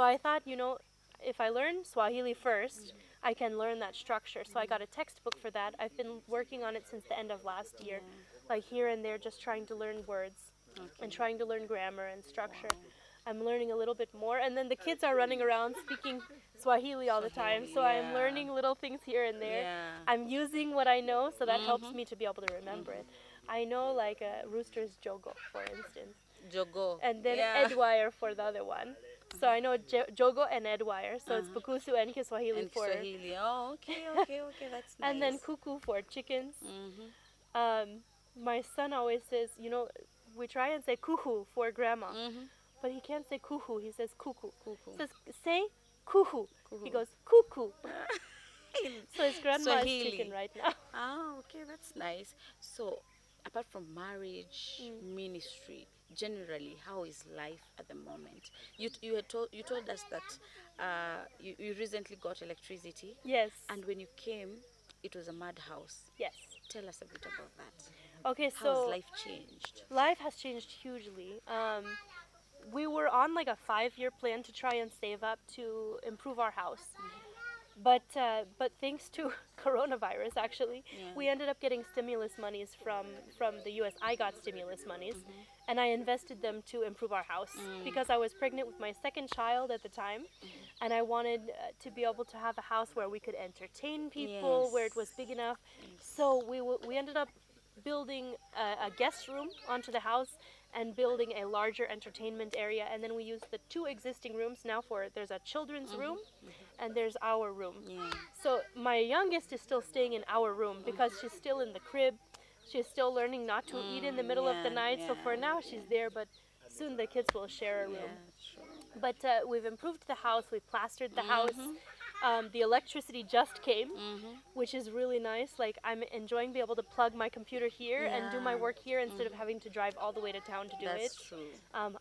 I thought, if I learn Swahili first, I can learn that structure. So I got a textbook for that. I've been working on it since the end of last year, like here and there, just trying to learn words and Okay. trying to learn grammar and structure. Wow. I'm learning a little bit more, and then the kids are running around speaking Swahili all the time, Swahili, so I'm yeah. learning little things here and there. Yeah. I'm using what I know, so that helps Mhm. me to be able to remember Mhm. it. I know, like, rooster's jogo, for instance, Jogo. and then Yeah. Edwire for the other one. So I know Jogo and Edwire, so it's Uh-huh. Bukusu and Kiswahili And for, Kiswahili. Oh, okay, okay, okay. That's and then nice. Kuku for chickens. Mhm. My son always says, we try and say kuhu for grandma, Mhm. but he can't say kuhu, he says kuku. Kuku. He says, say kuhu. He Kuku. goes, kuku. In So his grandma is chicken Swahili. right now. Ah, okay, that's nice. So, apart from marriage, Mm. ministry, generally, how is life at the moment? You told us that you recently got electricity, Yes, and when you came, it was a madhouse. yes. Tell us a bit about that. Okay, How has so life changed? life has changed hugely. We were on like a 5-year plan to try and save up to improve our house. But thanks to coronavirus, actually, Yeah. we ended up getting stimulus monies from the U.S. I got stimulus monies, Mhm. and I invested them to improve our house Mm. because I was pregnant with my second child at the time, and I wanted to be able to have a house where we could entertain people, where it Yes. was big enough. Yes. So we ended up building a guest room onto the house and building a larger entertainment area, and then we used the two existing rooms now for there's a children's Mhm. room Mhm. and there's our room. Yeah. So my youngest is still staying in our room because she's still in the crib. She's still learning not to eat in the Mm, middle of the yeah, night. So yeah, for now yeah, she's there, but soon the kids will share a room. yeah, true. But we've improved the house. We plastered the house. Mhm. The electricity just came, Mhm. which is really nice. Like I'm enjoying being able to plug my computer here and do my Yeah. work here instead of Mhm. having to drive all the way to town to do it. That's true.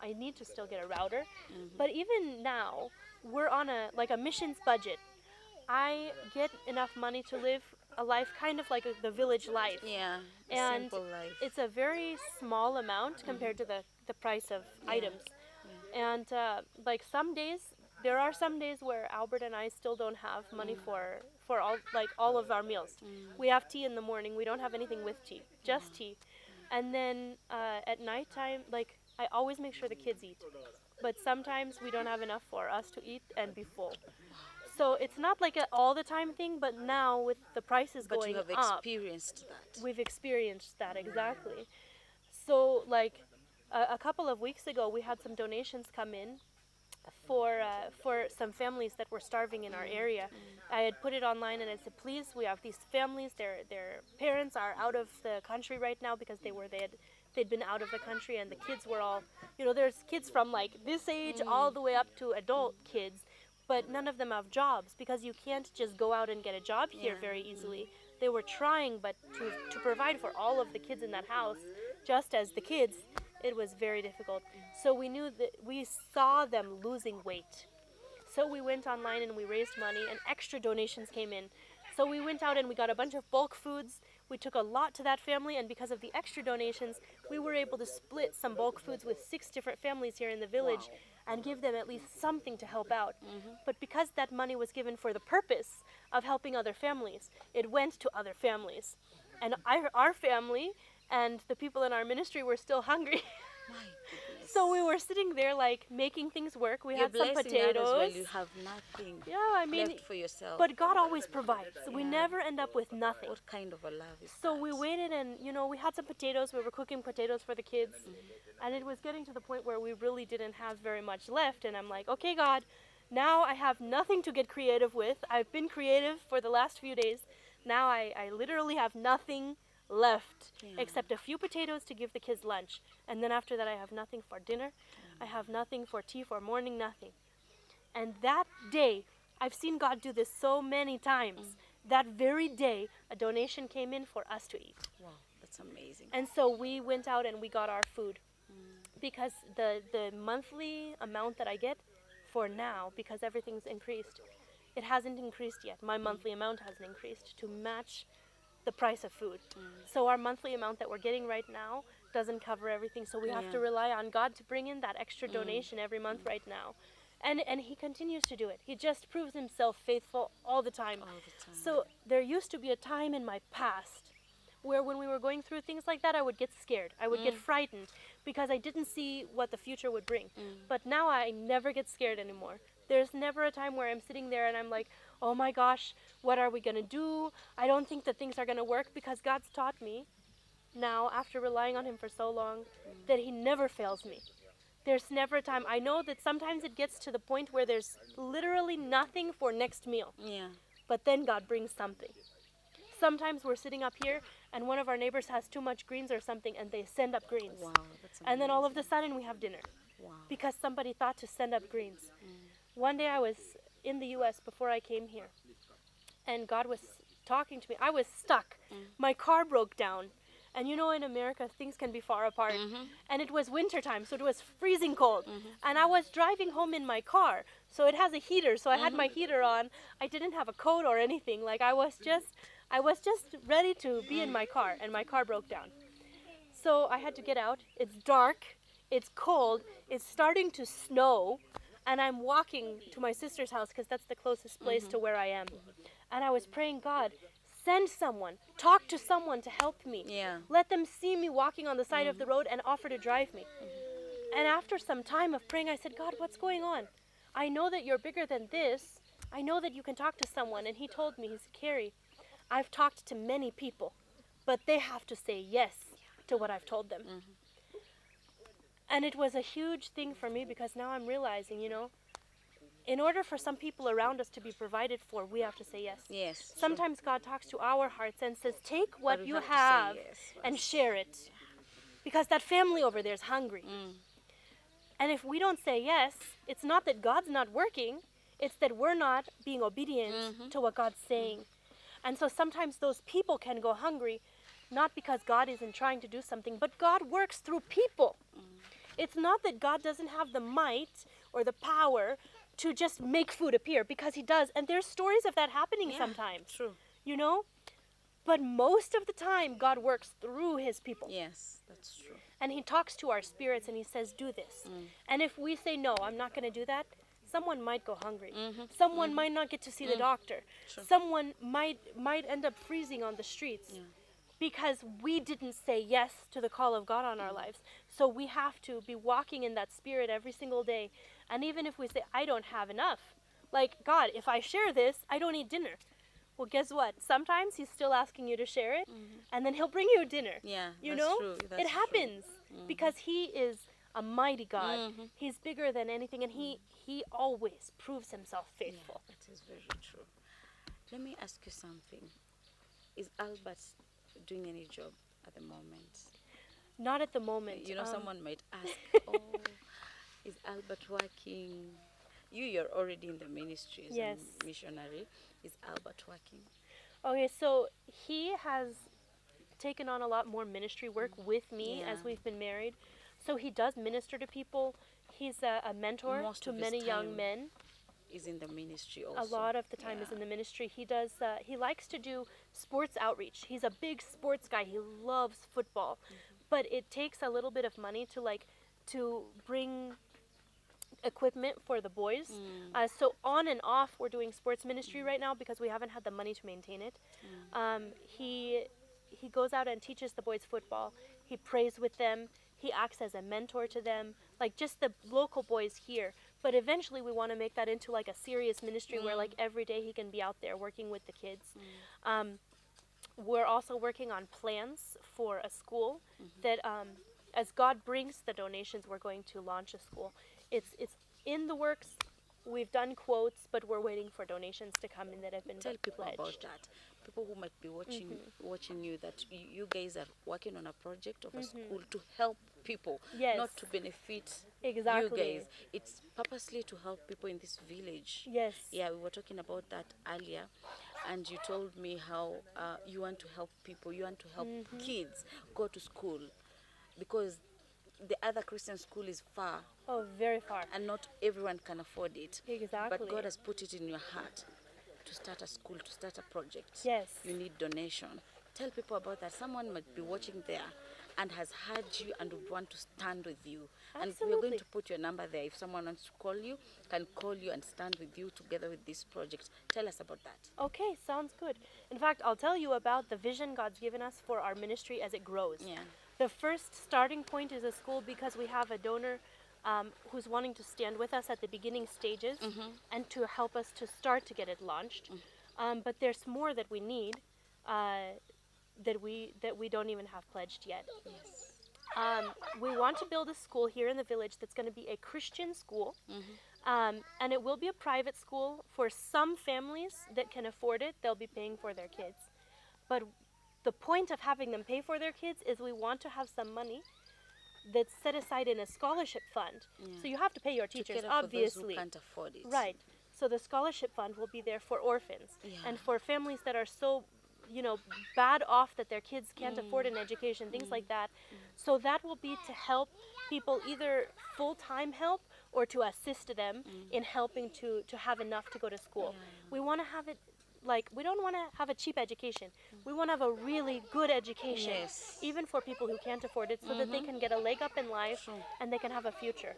I need to still get a router, Mhm. but even now we're on a missions budget. I get enough money to live a life kind of like the village life, Yeah, a and simple life. it's a very small amount compared to the price of Yeah. items. Yeah. And like some days, there are some days where Albert and I still don't have money for all of our meals. Mm. We have tea in the morning. We don't have anything with tea, just tea. And then at nighttime, like I always make sure the kids eat. But sometimes we don't have enough for us to eat and be full. So it's not like a all the time thing, but now with the prices But you going have up, experienced that. we've experienced that exactly. So like a couple of weeks ago, we had some donations come in for some families that were starving in our area. I had put it online and I said, please, we have these families. Their parents are out of the country right now because they'd been out of the country, and the kids were all, there's kids from like this age all the way up to adult kids, but none of them have jobs because you can't just go out and get a job here Yeah. very easily. They were trying, but to provide for all of the kids in that house, just as the kids, it was very difficult. So we knew that we saw them losing weight. So we went online and we raised money, and extra donations came in. So we went out and we got a bunch of bulk foods. We took a lot to that family, and because of the extra donations, we were able to split some bulk foods with 6 different families here in the village Wow. and give them at least something to help out. Mhm. But because that money was given for the purpose of helping other families, it went to other families. And our family and the people in our ministry were still hungry. My goodness. So we were sitting there like making things work. We You're had some blessing others while potatoes. you have nothing Yeah, I mean, left for yourself. but God always provides. We Yeah. never end up with nothing. What kind of a love is So that? we waited and, we had some potatoes. We were cooking potatoes for the kids. And it was getting to the point where we really didn't have very much left. And I'm like, okay, God, now I have nothing to get creative with. I've been creative for the last few days. Now I literally have nothing left Yeah. except a few potatoes to give the kids lunch. And then after that, I have nothing for dinner. I have nothing for tea for morning, nothing. And that day, I've seen God do this so many times. That very day, a donation came in for us to eat. Wow, that's amazing. And so we went out and we got our food. Mm. Because the monthly amount that I get for now, because everything's increased, it hasn't increased yet. My monthly amount hasn't increased to match the price of food. So our monthly amount that we're getting right now doesn't cover everything. So we have Yeah. to rely on God to bring in that extra donation every month right now. And he continues to do it. He just proves himself faithful all the time. All the time. So there used to be a time in my past where when we were going through things like that, I would get scared. I would get frightened because I didn't see what the future would bring. But now I never get scared anymore. There's never a time where I'm sitting there and I'm like, oh my gosh, what are we going to do? I don't think that things are going to work, because God's taught me now, after relying on him for so long, that he never fails me. There's never a time. I know that sometimes it gets to the point where there's literally nothing for next meal. Yeah. But then God brings something. Sometimes we're sitting up here and one of our neighbors has too much greens or something and they send up greens. Wow, that's amazing. And then all of a sudden we have dinner. Wow. Because somebody thought to send up greens. One day I was in the US before I came here. And God was talking to me. I was stuck. My car broke down. And you know, in America, things can be far apart. And it was wintertime, so it was freezing cold. And I was driving home in my car, so it has a heater, so I had my heater on. I didn't have a coat or anything. Like, I was just ready to be in my car, and my car broke down. So I had to get out. It's dark, it's cold, it's starting to snow, and I'm walking to my sister's house because that's the closest place to where I am. And I was praying, God, send someone, talk to someone to help me. Yeah. Let them see me walking on the side of the road and offer to drive me. And after some time of praying, I said, God, what's going on? I know that you're bigger than this. I know that you can talk to someone. And he told me, he said, Carrie, I've talked to many people, but they have to say yes to what I've told them. And it was a huge thing for me, because now I'm realizing, you know, in order for some people around us to be provided for, we have to say yes. Yes. Sometimes God talks to our hearts and says, take what we you have to say have yes and first. share it. Because that family over there is hungry. And if we don't say yes, it's not that God's not working, it's that we're not being obedient to what God's saying. And so sometimes those people can go hungry, not because God isn't trying to do something, but God works through people. It's not that God doesn't have the might or the power to just make food appear, because he does. And there's stories of that happening sometimes. True. You know? But most of the time, God works through his people. Yes, that's true. And he talks to our spirits and he says, do this. And if we say, no, I'm not going to do that, someone might go hungry. Someone might not get to see the doctor. True. Someone might end up freezing on the streets. Because we didn't say yes to the call of God on our lives. So we have to be walking in that spirit every single day. And even if we say, I don't have enough, like, God, if I share this, I don't eat dinner. Well, guess what? Sometimes he's still asking you to share it, and then he'll bring you dinner. Yeah, you that's know? true. That's It happens because he is a mighty God. true. He's bigger than anything, and he always proves himself faithful. Yeah, that is very true. Let me ask you something. Is Albert doing any job at the moment? Not at the moment. You know, someone might ask, oh, is Albert working? You're already in the ministry as Yes. a missionary. Is Albert working? Okay, so he has taken on a lot more ministry work with me as Yeah. we've been married. So he does minister to people. He's a mentor Most to of his many young time men. Is in the ministry also. A lot of the time is in the ministry. He does. He likes to do sports outreach. He's a big sports guy. He loves football, but it takes a little bit of money to bring equipment for the boys. So on and off, we're doing sports ministry right now because we haven't had the money to maintain it. He goes out and teaches the boys football. He prays with them. He acts as a mentor to them, like just the local boys here. But eventually we want to make that into like a serious ministry where like every day he can be out there working with the kids. We're also working on plans for a school that as God brings the donations, we're going to launch a school. It's in the works. We've done quotes, but we're waiting for donations to come in that have been Tell people pledged. about that. People who might be watching you, that you guys are working on a project of a school to help people, Yes. not to benefit Exactly. you guys. It's purposely to help people in this village. Yes. Yeah, we were talking about that earlier, and you told me how you want to help people, you want to help kids go to school, because the other Christian school is far Oh, very far. and not everyone can afford it. Exactly. But God has put it in your heart to start a school, to start a project. Yes. You need donation. Tell people about that. Someone might be watching there and has heard you and would want to stand with you. And we're going Absolutely. to put your number there. If someone wants to call you, can call you and stand with you together with this project. Tell us about that. Okay, sounds good. In fact, I'll tell you about the vision God's given us for our ministry as it grows. Yeah. The first starting point is a school because we have a donor who's wanting to stand with us at the beginning stages and to help us to start to get it launched. But there's more that we need that we don't even have pledged yet. We want to build a school here in the village that's going to be a Christian school. And it will be a private school for some families that can afford it. They'll be paying for their kids. But the point of having them pay for their kids is we want to have some money that's set aside in a scholarship fund. So you have to pay your To teachers, cater for those who obviously. can't afford it. Right. So the scholarship fund will be there for orphans and for families that are so, bad off that their kids can't afford an education, things like that. So that will be to help people either full-time help or to assist them in helping to have enough to go to school. We want to have it we don't want to have a cheap education. We want to have a really good education, Yes. even for people who can't afford it, so that they can get a leg up in life True. and they can have a future.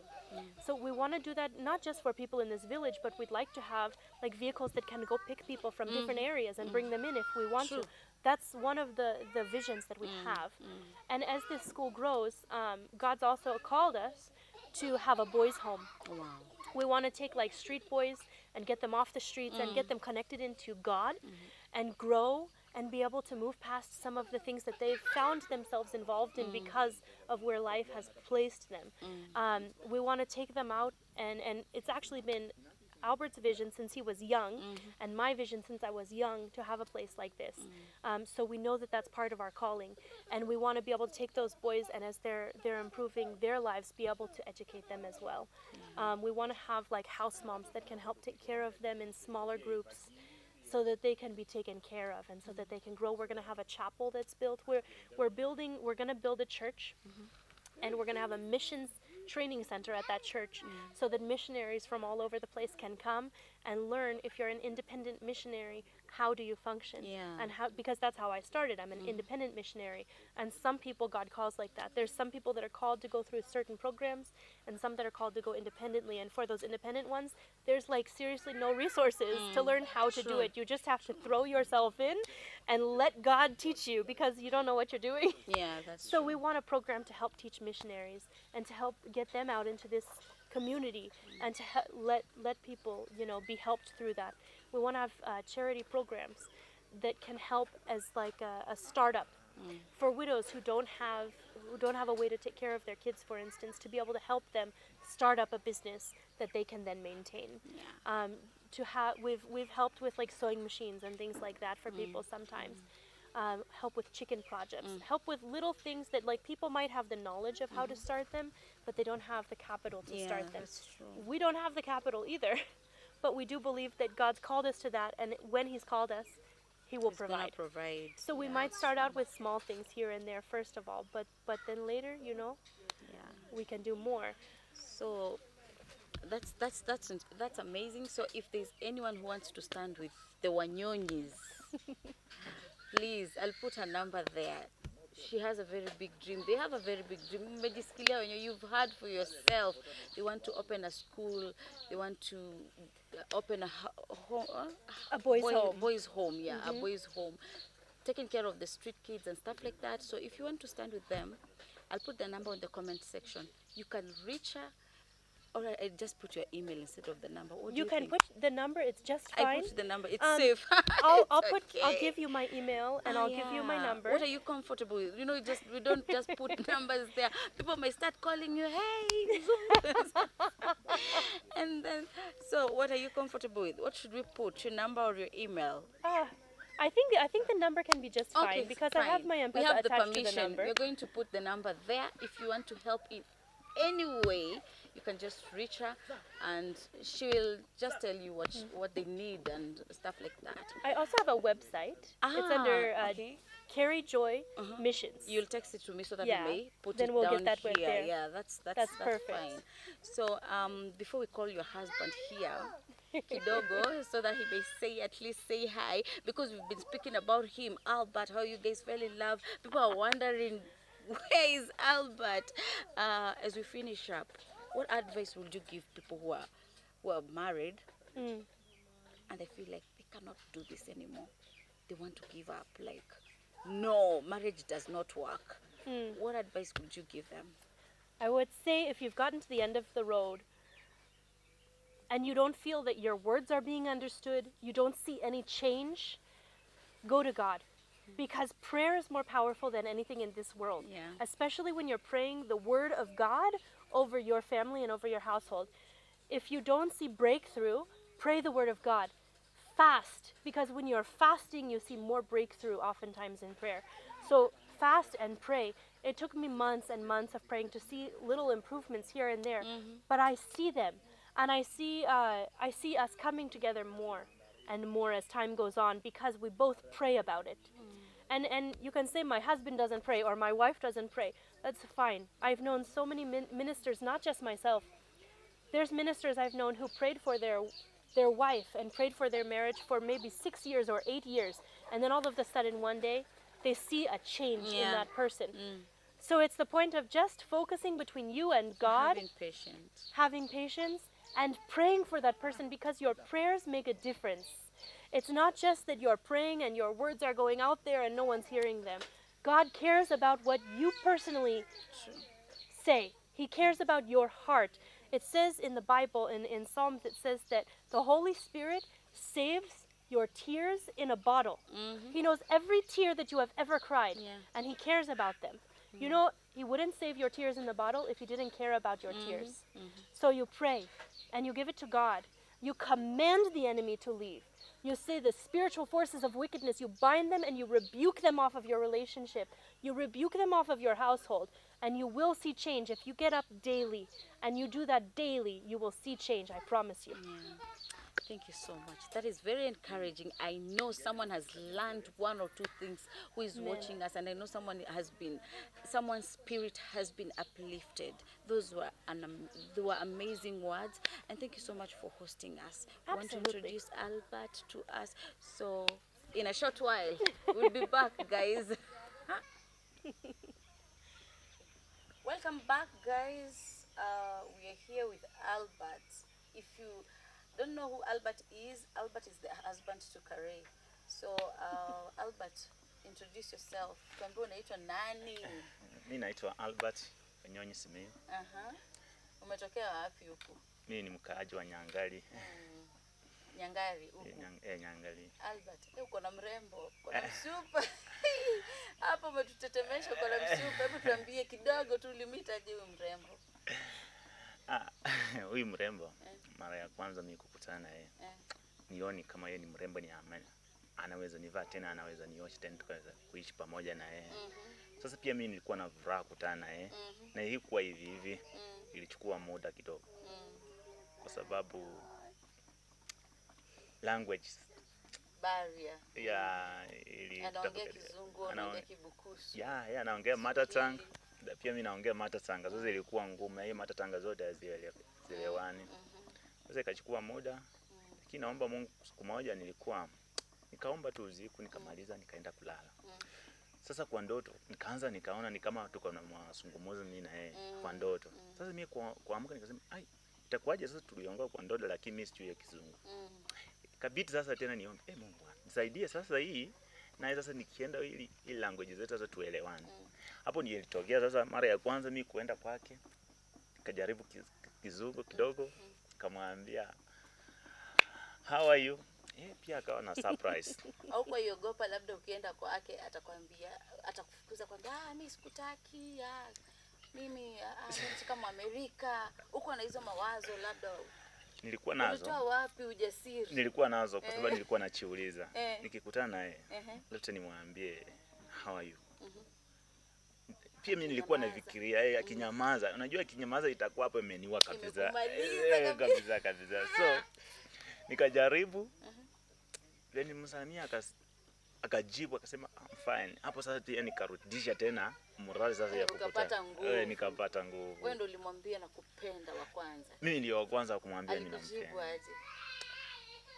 So we want to do that not just for people in this village, but we'd like to have vehicles that can go pick people from different areas and bring them in if we want True. to. That's one of the visions that we have. And as this school grows, God's also called us to have a boys' home. Wow. We want to take street boys and get them off the streets and get them connected into God and grow and be able to move past some of the things that they've found themselves involved in because of where life has placed them. We want to take them out, and it's actually been Albert's vision since he was young and my vision since I was young to have a place like this. So we know that that's part of our calling, and we want to be able to take those boys and as they're improving their lives, be able to educate them as well. We want to have house moms that can help take care of them in smaller groups so that they can be taken care of and so that they can grow. We're going to have a chapel that's built. We're going to build a church, and we're going to have a missions training center at that church so that missionaries from all over the place can come and learn. If you're an independent missionary, how do you function? And because that's how I started. I'm an independent missionary, and some people God calls like that. There's some people that are called to go through certain programs and some that are called to go independently, and for those independent ones, there's seriously no resources to learn how to do it. You just have to throw yourself in and let God teach you because you don't know what you're doing. Yeah, that's So true. we want a program to help teach missionaries and to help get them out into this community and to let people be helped through that. We want to have charity programs that can help as a startup for widows who don't have a way to take care of their kids, for instance, to be able to help them start up a business that they can then maintain. We've helped with sewing machines and things like that for people sometimes. Help with chicken projects, help with little things that people might have the knowledge of how to start them, but they don't have the capital to start them. That's true. We don't have the capital either, but we do believe that God's called us to that, and when He's called us, He will He's gonna provide. provide. So we Yeah, might that's start out true. with small things here and there first of all, but then later, Yeah. we can do more. So that's amazing. So if there's anyone who wants to stand with the Wanyonyis, please, I'll put her number there. She has a very big dream. They have a very big dream. Umejisikilia wenye, you've heard for yourself. They want to open a school. They want to open A boys' home. boys' home, yeah, a boys' home, taking care of the street kids and stuff like that. So if you want to stand with them, I'll put the number in the comment section. You can reach her, or I just put your email instead of the number. What do You you can think? put the number. It's just I fine. put the number. It's Um, safe. I'll It's I'll okay. give you my email and I'll give you my Yeah. number. What are you comfortable with? We don't just put numbers there. People may start calling you, hey, Zoom. And then, so what are you comfortable with? What should we put? Your number or your email? I think the number can be just fine because I have fine. my We M-Pesa have the attached to the permission. number. We're going to put the number there. If you want to help in any way, you can just reach her, and she will just tell you what they need and stuff like that. I also have a website. It's under okay. Carry Joy Missions. You'll text it to me so that Yeah, we may put then it we'll down get that here. web there. Yeah, that's perfect. fine. So before we call your husband here, kidogo, so that he may at least say hi, because we've been speaking about him, Albert, how you guys fell in love. People are wondering, Where is Albert? As we finish up, what advice would you give people who are married Mm. and they feel like they cannot do this anymore? They want to give up. Like, no, marriage does not work. Mm. What advice would you give them? I would say if you've gotten to the end of the road and you don't feel that your words are being understood, you don't see any change, go to God. Because prayer is more powerful than anything in this world. Yeah. Especially when you're praying the word of God over your family and over your household. If you don't see breakthrough, pray the word of God. Fast, because when you're fasting, you see more breakthrough oftentimes in prayer. So fast and pray. It took me months and months of praying to see little improvements here and there, but I see them, and I see us coming together more and more as time goes on because we both pray about it. And you can say my husband doesn't pray or my wife doesn't pray. That's fine. I've known so many ministers, not just myself. There's ministers I've known who prayed for their wife and prayed for their marriage for maybe 6 years or 8 years, and then all of a sudden one day they see a change in Yeah. that person. So it's the point of just focusing between you and God, Having patience. having patience, and praying for that person because your prayers make a difference. It's not just that you're praying and your words are going out there and no one's hearing them. God cares about what you personally True. say. He cares about your heart. It says in the Bible, in Psalms, it says that the Holy Spirit saves your tears in a bottle. He knows every tear that you have ever cried, Yeah. and He cares about them. You know, He wouldn't save your tears in the bottle if He didn't care about your tears. So you pray, and you give it to God. You command the enemy to leave. You say the spiritual forces of wickedness, you bind them and you rebuke them off of your relationship. You rebuke them off of your household, and you will see change. If you get up daily and you do that daily, you will see change, I promise you. Yeah. Thank you so much. That is very encouraging. I know someone has learned one or two things who is Amen. watching us, and I know someone's spirit has been uplifted. Those were they were amazing words, and thank you so much for hosting us. I want to Absolutely. introduce Albert to us. So, in a short while, we'll be back, guys. Welcome back, guys. We are here with Albert. If you don't know who Albert is the husband to Kare. So, Albert, introduce yourself. Tuambie unaitwa nani? Mi naitwa Albert Wanyonyi Simiyu. Umetokea wapi huku? Mimi ni mkaaji wa Nyangali. Nyangari huku. Nyangali. Albert, uko na mrembo, uko na msupa. Hapo umetutetemesha, uko na msupa. Hebu tuambie kidogo tu limitaje huyu mrembo. Huyu mrembo mara ya kwanza mimi kukutana naye. Nioni kama yeye ni mrembo, ni amana. Anaweza nivaa tena, anaweza niosha tena, tukaweza kuishi pamoja na yeye. Sasa pia mimi nilikuwa na furaha kukutana na yeye. Na hii kwa hivi ilichukua muda kidogo. Kwa sababu language barrier. Anaongea Kizungu, anaongea Kibukusu. Anaongea mother tongue. Pia mimi naongea mother tongue. Sasa ilikuwa ngumu, hiyo mother tongue zote hazielewani. Sasa ikachukua muda. Lakini naomba Mungu, siku moja nikaomba tu usiku, nikamaliza, nikaenda kulala. Sasa kwa ndoto nikaona ni kama tuko na mazungumzo mimi na yeye kwa ndoto. Sasa mimi kuamka nikasema, itakuwaje sasa tuliongea kwa ndoto lakini mimi sijui ya Kizungu. Kabidi sasa tena niombe, Mungu nisaidie sasa hii, na sasa nikienda ili language zetu sasa tuelewane. Hapo ndio ilitokea sasa mara ya kwanza mimi kuenda kwake, nikajaribu Kizungu kidogo, nikamwambia how are you? Pia akawa na surprise. Au kwa iogopa labda ukienda kwake atakufukuza kwamba mimi sikutaki, mimi kama Amerika. Uko na hizo mawazo labda nilikuwa nazo. Ulitoa wapi ujasiri? Nilikuwa nazo kwa sababu nilikuwa nachiuliza. Nikikutana naye, leta nimwambie how are you? Pia mimi nilikuwa nafikiria yeye akinyamaza. Unajua akinyamaza itakuwa hapo imeniua kabisa. Kabisa. So nikajaribu. Then msanii akajibu akasema I'm fine. Hapo sasa tena nikarudisha tena morale sasa ya kupata nguvu. Nikapata nguvu. Wewe ndio ulimwambia nakupenda wa kwanza. Mimi ndio wa kwanza kumwambia mimi nampenda. Alijibu aje?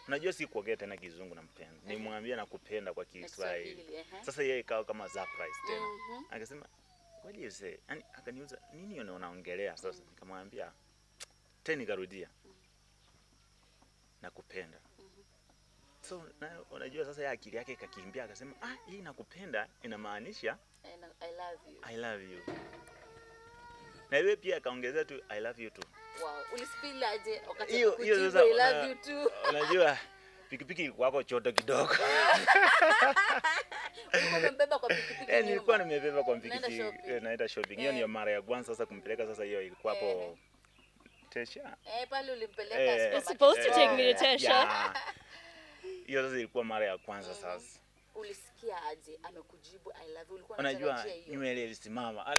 Unajua si kuongea tena Kizungu nampenda. Nimwambia nakupenda kwa Kiswahili. Sasa yeye ikawa kama surprise tena. Akasema what do you say? Yani akaniuza nini unaongelea sasa? Nikamwambia tena nikarudia. Nakupenda. So unajua sasa ya akili yake ikakimbia akasema hii nakupenda inamaanisha I love you. I love you. Na yeye pia akaongezea tu I love you too. Wow, ulispil aje wakati Hiyo kujibu sasa I love you too? Unajua pikipiki wako choto kidogo. Ulikuwa umembeba kwa pikipiki? Nilikuwa nimebeba kwa pikipiki naenda shopping. Hiyo ni mara ya kwanza sasa kumpeleka sasa hiyo ilikuwa hapo Tesha. Pale ulimpeleka supermarket. It's supposed to take me to Tesha. Hiyo sasa ilikuwa mara ya kwanza sasa. Ulisikia aje amekujibu I love you? Ulikuwa unatarajia hiyo? Unajua nywele ilisimama.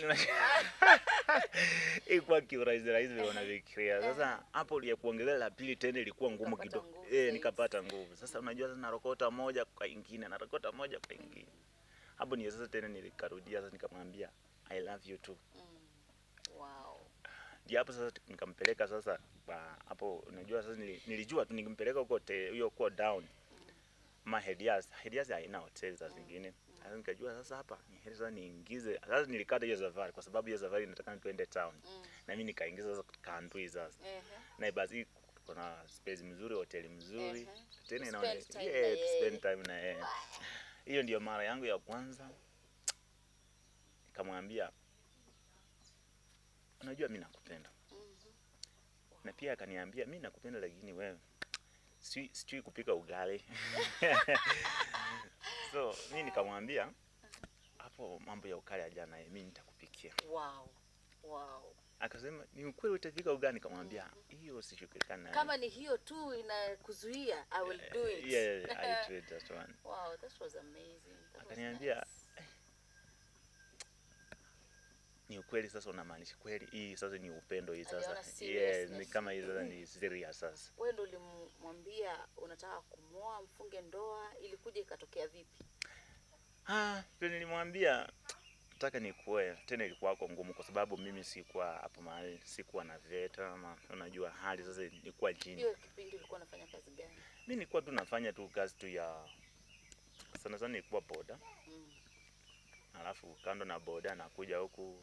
Ilikuwa kiurahisi vile unafikiria. Sasa hapo ile kuongezea la pili tena ilikuwa ngumu kidogo. Nikapata nguvu. Sasa unajua sasa narokota moja kwa ingine, narokota moja kwa ingine. Hapo ni sasa tena nilikarudia sasa nikamwambia I love you too. Wow. Ndio hapo sasa nikampeleka sasa hapo unajua sasa nilijua tu nikimpeleka huko hiyo kwa down. Hedias haina hoteli za zingine. Sasa nikajua sasa hapa ni heri sasa niingize. Sasa nilikata hiyo safari kwa sababu hiyo safari nataka tuende town. Na mimi nikaingiza sasa Kandui sasa. Na basi kuna space mzuri, hoteli mzuri. Tena inaona spend time na yeye. Hiyo ndio mara yangu ya kwanza. Nikamwambia unajua mimi nakupenda. Na pia akaniambia mimi nakupenda lakini wewe sijui kupika ugali. So mimi nikamwambia hapo mambo ya ukali jana mimi nitakupikia. Wow. Akasema ni ukweli utapika ugali? Nikamwambia hiyo sishukrikana. Kama ni hiyo tu inakuzuia I will do it. Yeah, I tried that one. Wow, that was amazing. Akaniambia nice. Ni ukweli sasa unamaanisha kweli hii sasa ni upendo hii sasa. Ni kama hii sasa ni serious sasa. Wewe ndio ulimwambia unataka kumoa mfunge ndoa, ilikuja ikatokea vipi? Ndio nilimwambia nataka nikuoe. Tena ilikuwa kwa ngumu kwa sababu mimi sikuwa hapo mahali, sikuwa na VETA ama unajua hali sasa ilikuwa chini. Hiyo kipindi ulikuwa unafanya kazi gani? Mimi nilikuwa tu nafanya tu kazi tu ya sana nilikuwa boda. Alafu kando na boda nakuja huku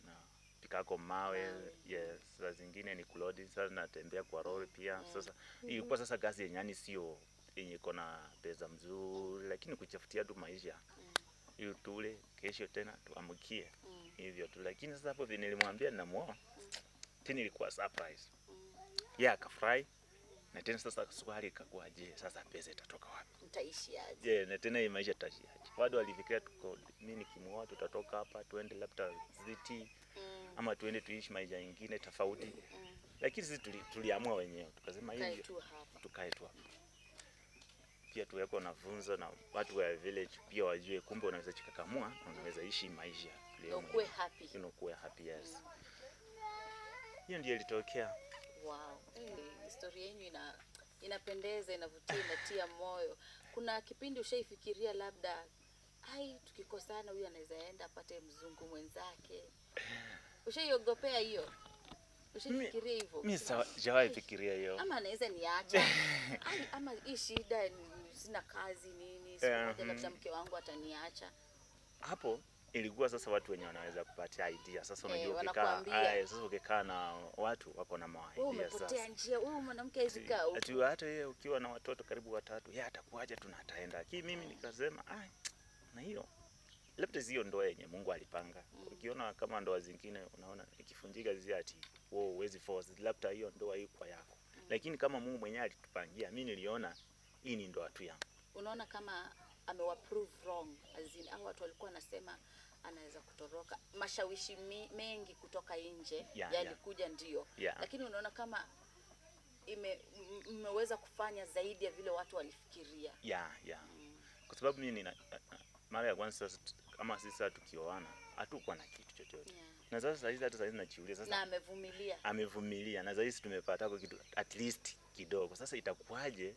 na pikako mawe. Yes, saa zingine ni kulodi sasa natembea kwa lori pia. Sasa ilikuwa sasa kazi yenye sio yenye iko na pesa mzuri lakini kuchafutia tu maisha. Hiyo tule kesho tena tuamkie. Hivyo tu lakini sasa hapo vile nilimwambia ninamuoa. Tena ilikuwa surprise. Akafurahi. Na tena sasa swali ikakuwa je, sasa pesa itatoka wapi? Mtaishi aje? Na tena hii maisha tutaishi aje? Watu walifikiria mimi nikimuoa tutatoka hapa tuende labda city ama tuende tuishi maisha mengine tofauti. Lakini sisi tuliamua wenyewe. Tukasema hivi tukae tu hapa. Pia tuweko na funzo na watu wa village pia wajue kumbe unaweza chikakamua, unaweza ishi maisha leo. Unakuwa happy. Unakuwa happy, yes. Hiyo ndio ilitokea. Wow. Historia yenu inapendeza, inavutia, inatia moyo. Kuna kipindi ushaifikiria labda tukikosana huyu anaweza enda apate mzungu mwenzake? Ushaiogopea hiyo? Ushafikiria hivyo? Mimi sijawahi fikiria hiyo. Ama anaweza niacha. Ama hii shida sina kazi nini, sikuja labda mke wangu ataniacha. Hapo ilikuwa sasa watu wenye wanaweza kupatia idea. Sasa unajua ukikaa na watu wako na idea sasa. Wewe umepotea njia, wewe mwanamke hizikaa huko. Hata yeye ukiwa na watoto karibu 3, yeye atakuaje tunataenda. Lakini mimi nikasema na hiyo labda sio ndoa yenye Mungu alipanga. Ukiona kama ndoa zingine unaona ikifunjika ziati, wewe huwezi force labda hiyo ndoa iko yako. Lakini kama Mungu mwenyewe alitupangia, mimi niliona hii ni ndoa tu yangu. Unaona kama amewa prove wrong, azin hao watu walikuwa nasema anaweza kutoroka. Mashawishi mengi kutoka nje yalikuja ndio. Lakini unaona kama imeweza kufanya zaidi ya vile watu walifikiria. Kwa sababu mimi mara ya kwanza kama sisi tukioana hatukuwa na kitu chochote. Na sasa hizi hata sasa najiuliza sasa. Na amevumilia. Na sasa tumepata kwa kitu at least kidogo. Sasa itakuwaje?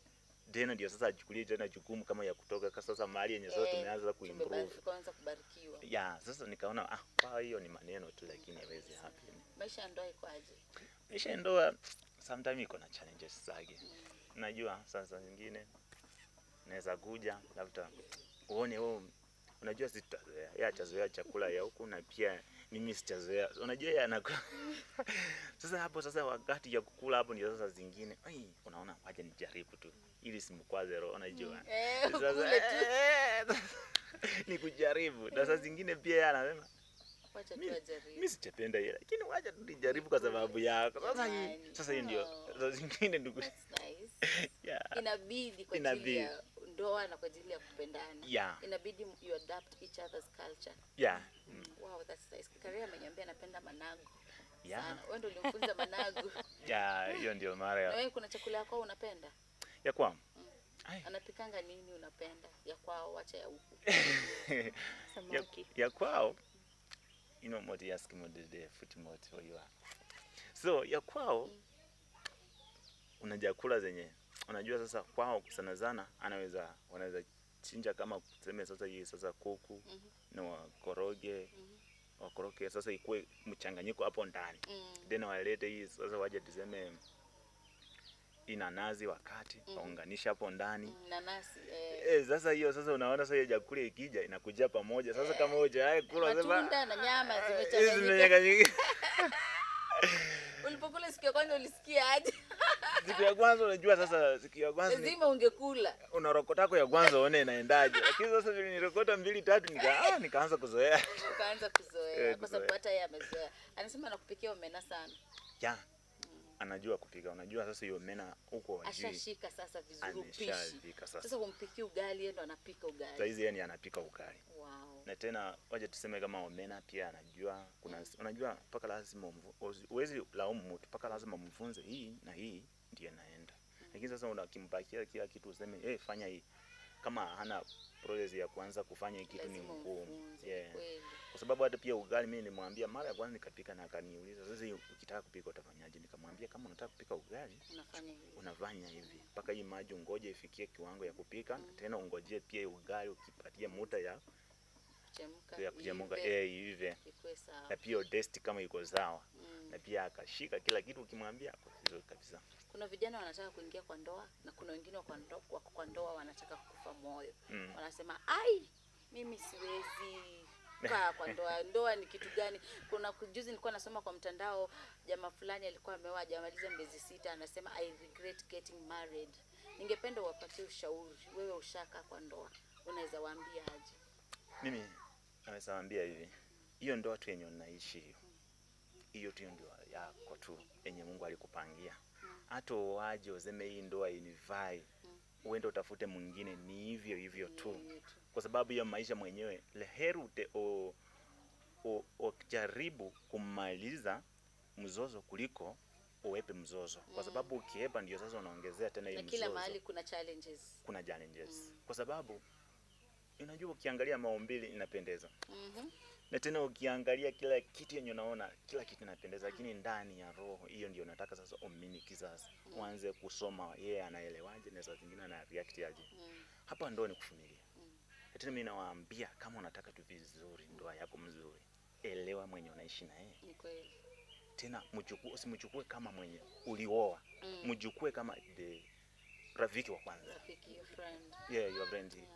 Tena ndio sasa achukulie tena jukumu kama ya kutoka sasa mahali yenye sasa tumeanza kuimprove. Tumeanza kubarikiwa. Sasa nikaona kwa hiyo ni maneno tu lakini haiwezi happen. Maisha ya ndoa iko aje? Maisha ya ndoa sometimes iko na challenges zake. Unajua sasa nyingine naweza kuja labda uone wewe unajua sitazoea chakula ya huku na pia mimi sichazoea. Unajua yeye anakula. Sasa hapo sasa wakati ya kukula hapo ndio sasa zingine, ai unaona waje nijaribu tu ili simkwaze roho unajua. Sasa ni kujaribu. Na sasa zingine pia yeye anasema Wacha tu ajaribu. mimi sijapenda ile lakini wacha tu nijaribu kwa sababu yako. Sasa hii ndio sasa zingine ndugu. That's nice. Yeah. Inabidi kwa ajili ya ndoa na kwa ajili ya kupendana. Yeah. Inabidi you adapt each other's culture. Yeah. Wow, that's nice. Karia ameniambia anapenda managu. Yeah. Sana. Wewe ndio ulimfunza managu. Yeah, hiyo ndio mara Na ya. wewe kuna chakula yako unapenda? Ya kwao. Anapikanga nini unapenda? Ya kwao wacha ya huku. Samaki. Ya kwao. You know what you ask me the foot mode for you are. So ya kwao unajakula zenye unajua sasa kwao sana sana wanaweza chinja kama tuseme sasa hii sasa kuku na wakoroge sasa ikuwe mchanganyiko hapo ndani. Then walete hii sasa waje tuseme inanazi wakati waunganisha hapo ndani. Nanasi. Sasa hiyo sasa unaona sasa hiyo chakula ikija inakuja pamoja. Sasa kama hoja kula sasa matunda na nyama zimechanganyika. Ulipokula siku ya kwanza ulisikia aje? Siku ya kwanza unajua sasa siku ya kwanza lazima ungekula. Unarokota yako ya kwanza uone inaendaje. Lakini sasa vile nirokota 2 3 nikaanza kuzoea. Ukaanza kuzoea kwa sababu hata yeye amezoea. Anasema anakupikia omena sana. Yeah. Anajua kupika. Unajua sasa hiyo omena huko wajui. Ashashika sasa vizuri upishi. Sasa kumpikia ugali yeye ndo anapika ugali. Sasa hizi yeye anapika ugali. Wow. Na tena waje tuseme kama omena pia anajua kuna unajua paka lazima uwezi laumu mtu paka lazima mfunze hii na hii ndio naenda. Lakini sasa unakimpakia kila kitu useme fanya hii kama hana process ya kuanza kufanya hii kitu ni ngumu. Yeah. Kwa sababu hata pia ugali mimi nilimwambia mara ya kwanza nikapika na akaniuliza sasa ukitaka kupika utafanyaje? Nikamwambia kama unataka kupika ugali unafanya hivi mpaka hii maji ungoje ifikie kiwango ya kupika tena ungoje pia ugali ukipatie muda ya kuchemka hivi na pia test kama iko sawa na pia akashika kila kitu ukimwambia vizuri kabisa. Kuna vijana wanataka kuingia kwa ndoa na kuna wengine wako kwa ndoa wanataka kufa moyo. Wanasema ai mimi siwezi kaa kwa ndoa. Ndoa ni kitu gani? Kuna juzi nilikuwa nasoma kwa mtandao jamaa fulani alikuwa ameoa hajamaliza miezi 6 anasema I regret getting married. Ningependa uwapatie ushauri. Wewe ushaka kwa ndoa. Unaweza waambia aje? Mimi naweza waambia hivi. Hiyo ndoa tu yenye unaishi hiyo tu ndio yako tu yenye Mungu alikupangia. Hata waje useme hii ndoa inivai uende utafute mwingine ni hivyo hivyo tu. Kwa sababu hiyo maisha mwenyewe leherute jaribu kumaliza mzozo kuliko uwepe mzozo. Kwa sababu ukiepa ndio sasa unaongezea tena hiyo mzozo. Na kila mahali kuna challenges. Kuna challenges. Kwa sababu unajua ukiangalia maumbile inapendeza. Na tena ukiangalia kila kitu yenye unaona kila kitu inapendeza lakini ndani ya roho hiyo ndio nataka sasa umiliki sasa. Uanze kusoma yeye anaelewaje na saa zingine ana react aje. Hapa ndio ni kuvumilia. Tena mimi nawaambia kama unataka tu vizuri ndoa yako mzuri elewa mwenye unaishi na yeye. Ni kweli. Tena usimchukue kama mwenye ulioa. Mjukue kama rafiki wa kwanza. Rafiki, your friend. Yeah, your friend. Yeah.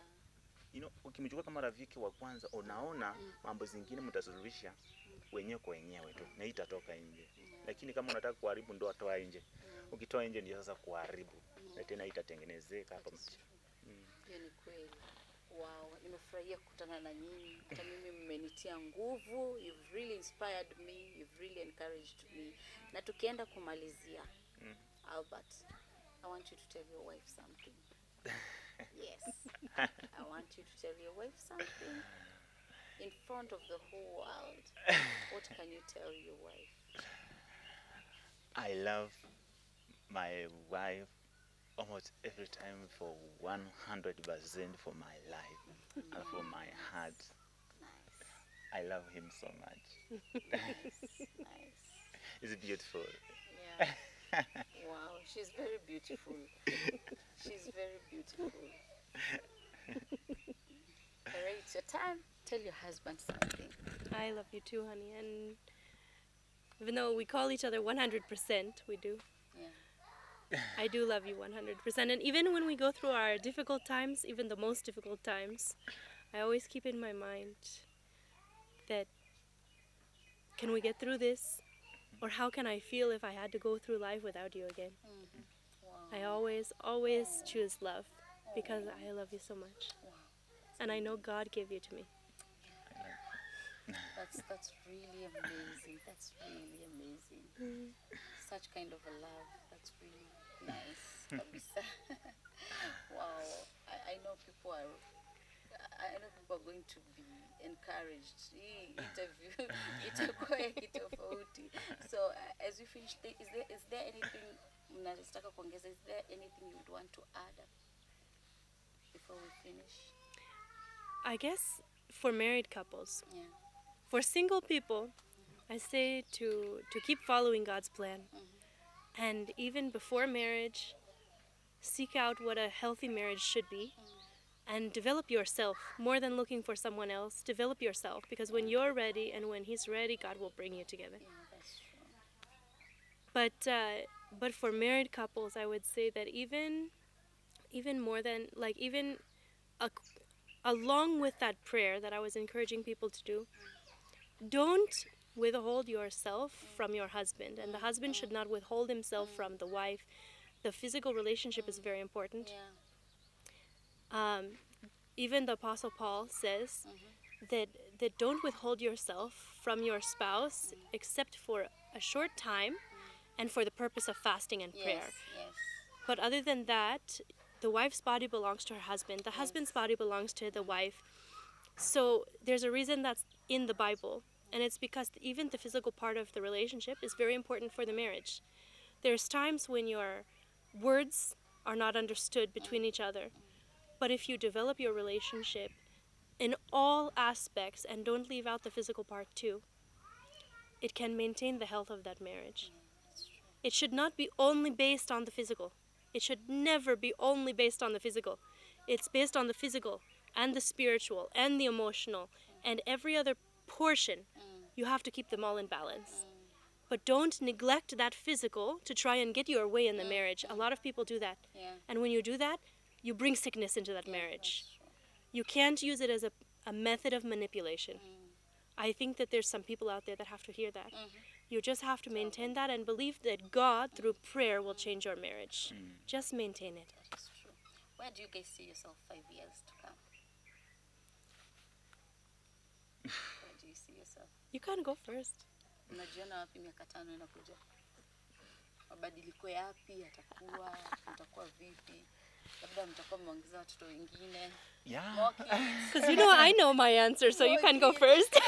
You know, ukimchukua kama rafiki wa kwanza unaona mambo zingine mtasuluhisha wenyewe kwa wenyewe tu na itatoka nje. Lakini kama unataka kuharibu ndoa toa nje. Ukitoa nje ndio sasa kuharibu na tena itatengenezeka hapa mchi. Hiyo ni kweli. Wow, nimefurahia kukutana na nyinyi. Hata mimi mmenitia nguvu. You've really inspired me. You've really encouraged me. Na tukienda kumalizia. Albert, I want you to tell your wife something. Yes. I want you to tell your wife something in front of the whole world. What can you tell your wife? I love my wife almost every time for 100% for my life and for my heart. Nice. I love him so much. Nice. It's beautiful. Yeah. Wow, she's very beautiful. She's very beautiful. Alright, it's your time. Tell your husband something. I love you too, honey. And even though we call each other 100%, we do. Yeah. I do love you 100%. And even when we go through our difficult times, even the most difficult times, I always keep in my mind that can we get through this? Or how can I feel if I had to go through life without you again? Wow. I always choose love because I love you so much. And I know God gave you to me. That's really amazing. That's really amazing. Such kind of a love. That's really nice. Kabisa. Wow. I know people are. I know people are going to be encouraged. Hii interview itakuwa ya kitofauti. So as we finish, is there anything mnataka kuongeza? Is there anything you would want to add before we finish? I guess for married couples, Yeah. for single people, I say to keep following God's plan. And even before marriage, seek out what a healthy marriage should be and develop yourself more than looking for someone else. Develop yourself because when you're ready and when He's ready, God will bring you together. Yeah, that's true. But for married couples, I would say that even more than like even a, along with that prayer that I was encouraging people to do, don't withhold yourself from your husband, and the husband should not withhold himself from the wife. The physical relationship is very important. Yeah. Even the Apostle Paul says that don't withhold yourself from your spouse except for a short time and for the purpose of fasting and prayer. Yes. But other than that, the wife's body belongs to her husband. The husband's body belongs to the wife. So there's a reason that's in the Bible, and it's because even the physical part of the relationship is very important for the marriage. There's times when your words are not understood between each other, but if you develop your relationship in all aspects and don't leave out the physical part too, it can maintain the health of that marriage. It should not be only based on the physical. It should never be only based on the physical. It's based on the physical and the spiritual and the emotional and every other portion. You have to keep them all in balance. But don't neglect that physical to try and get your way in the marriage. A lot of people do that. Yeah. And when you do that, you bring sickness into that marriage. That's true. You can't use it as a method of manipulation. I think that there's some people out there that have to hear that. You just have to maintain that and believe that God, through prayer, will change your marriage. Just maintain it. That's true. Where do you guys see yourself 5 years to come? Where do you see yourself? You can go first. Unajiona wapi miaka 5 inakuja? Mabadiliko yapi yatakuwa? Mtakuwa vipi? Labda mtakuwa mmeongeza watoto wengine? Yeah. More kids? Because you know I know my answer, so you can go first.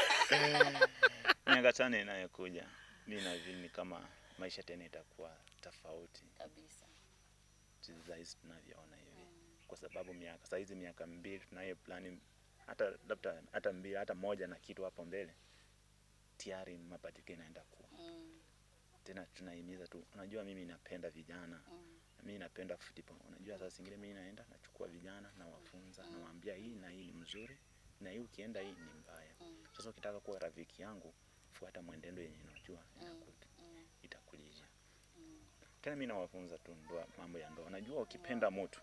Miaka 5 inayokuja, mimi naamini kama maisha tena itakuwa tofauti Kabisa. jinsi tunavyoona hivi. Kwa sababu miaka hizi miaka 2 tunayo plani hata labda hata 2 hata 1 na kitu hapo mbele. Tayari mabadiliko inaenda kuwa. Tena tunahimiza tu. Unajua mimi napenda vijana. Mimi napenda football. Unajua saa zingine mimi naenda nachukua vijana na wafunza na waambia hii na hii ni mzuri na hii ukienda hii ni mbaya. Sasa ukitaka kuwa rafiki yangu fuata mwenendo yenye unajua itakulijia. Tena mimi nawafunza tu ndoa, mambo ya ndoa. Unajua ukipenda mtu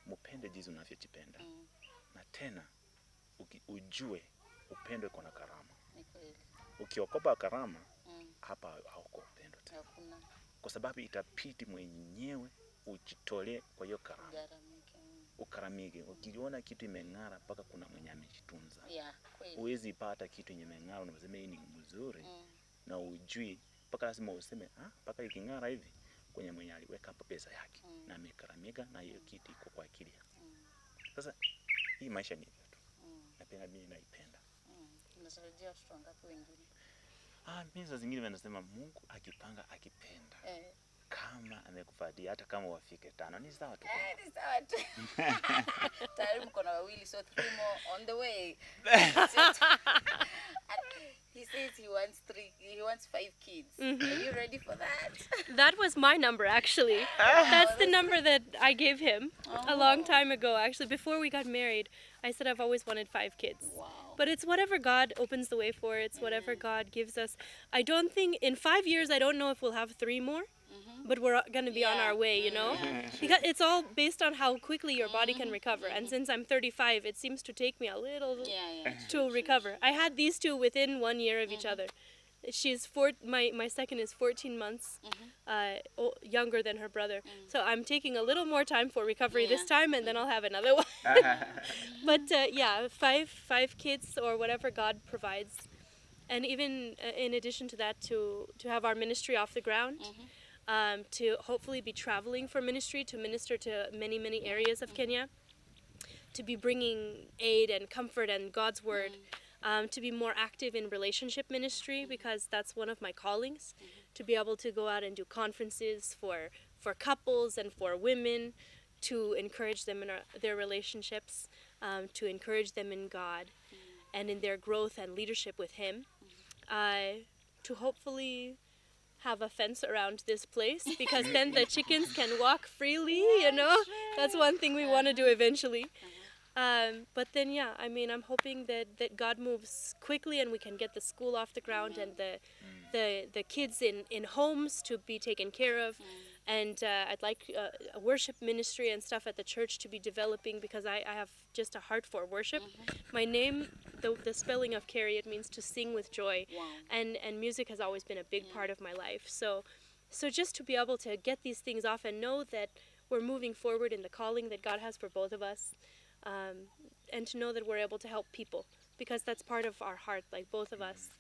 mpende jinsi unavyojipenda. Na tena ujue upendo iko na karama. Ni kweli. Ukiokopa karama hapa hauko upendo tena. Hakuna. Kwa sababu itapiti mwenyewe ujitolee kwa hiyo karama. Garamike. Ukaramike. Ukiona kitu imeng'ara mpaka kuna mwenye amejitunza. Yeah, kweli. Huwezi pata kitu yenye imeng'ara unasema hii ni mzuri na ujui mpaka lazima useme mpaka iking'ara hivi kwenye mwenye aliweka hapo pesa yake na amekaramika na hiyo kitu iko kwa akili yake. Sasa hii maisha ni hivyo tu. Napenda mimi naipenda. Unatarajia watoto wangapi wengine? Mimi saa zingine wanasema Mungu akipanga akipenda. Kama amekufadia hata kama wafike 5 ni sawa tu. Ni sawa tu. Tayari mko na wawili, so 3 more on the way. He says he wants 5 kids. Are you ready for that? That was my number, actually. That's the number that I gave him a long time ago, actually. Before we got married, I said I've always wanted 5 kids. Wow. But it's whatever God opens the way for. It's whatever God gives us. I don't think, in 5 years, I don't know if we'll have 3 more. but we're going to be on our way, you know? Because it's all based on how quickly your body can recover. And since I'm 35, it seems to take me a little to recover. I had these two within 1 year of each other. My second is 14 months younger than her brother. So I'm taking a little more time for recovery this time, and then I'll have another one. But yeah, five kids or whatever God provides. And even in addition to that, to have our ministry off the ground, to hopefully be traveling for ministry, to minister to many, many areas of Kenya, to be bringing aid and comfort and God's word, to be more active in relationship ministry, because that's one of my callings, to be able to go out and do conferences for couples and for women, to encourage them in their relationships, to encourage them in God and in their growth and leadership with Him, to hopefully have a fence around this place, because then the chickens can walk freely, you know? That's one thing we want to do eventually. But then, yeah, I mean, I'm hoping that God moves quickly and we can get the school off the ground and the kids in homes to be taken care of. And I'd like a worship ministry and stuff at the church to be developing, because I have just a heart for worship. My name, the spelling of Carrie, it means to sing with joy. And music has always been a big part of my life. So just to be able to get these things off and know that we're moving forward in the calling that God has for both of us, and to know that we're able to help people, because that's part of our heart. Like both of us,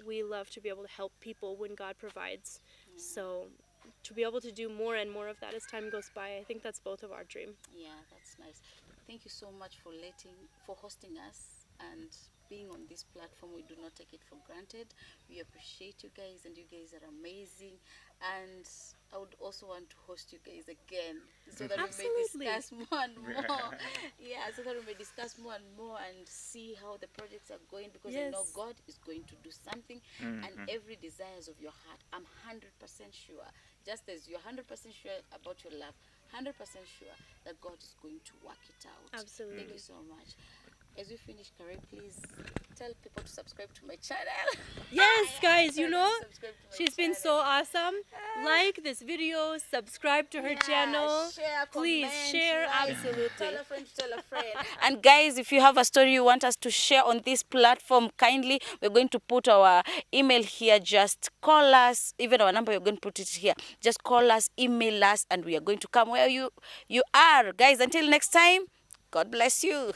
we love to be able to help people when God provides. So to be able to do more and more of that as time goes by, I think that's both of our dream. Yeah, that's nice. Thank you so much for hosting us and being on this platform. We do not take it for granted. We appreciate you guys, and you guys are amazing. And I would also want to host you guys again, so that Absolutely. we may discuss more and more. Yeah, so that we may discuss more and more and see how the projects are going, because I know Yes. God is going to do something, and every desires of your heart, I'm 100% sure, just as you're 100% sure about your love, 100% sure that God is going to work it out. Absolutely. Thank you so much. As we finish, Karen, please tell people to subscribe to my channel. Yes, guys, you Tell them know, to subscribe to my she's been channel. so awesome. Like this video, subscribe to her Yeah, channel. share, Please comment, share, like, absolutely. Tell a friend, tell a friend. And guys, if you have a story you want us to share on this platform, kindly, we're going to put our email here. Just call us. Even our number, we're going to put it here. Just call us, email us, and we are going to come where you are. Guys, until next time, God bless you.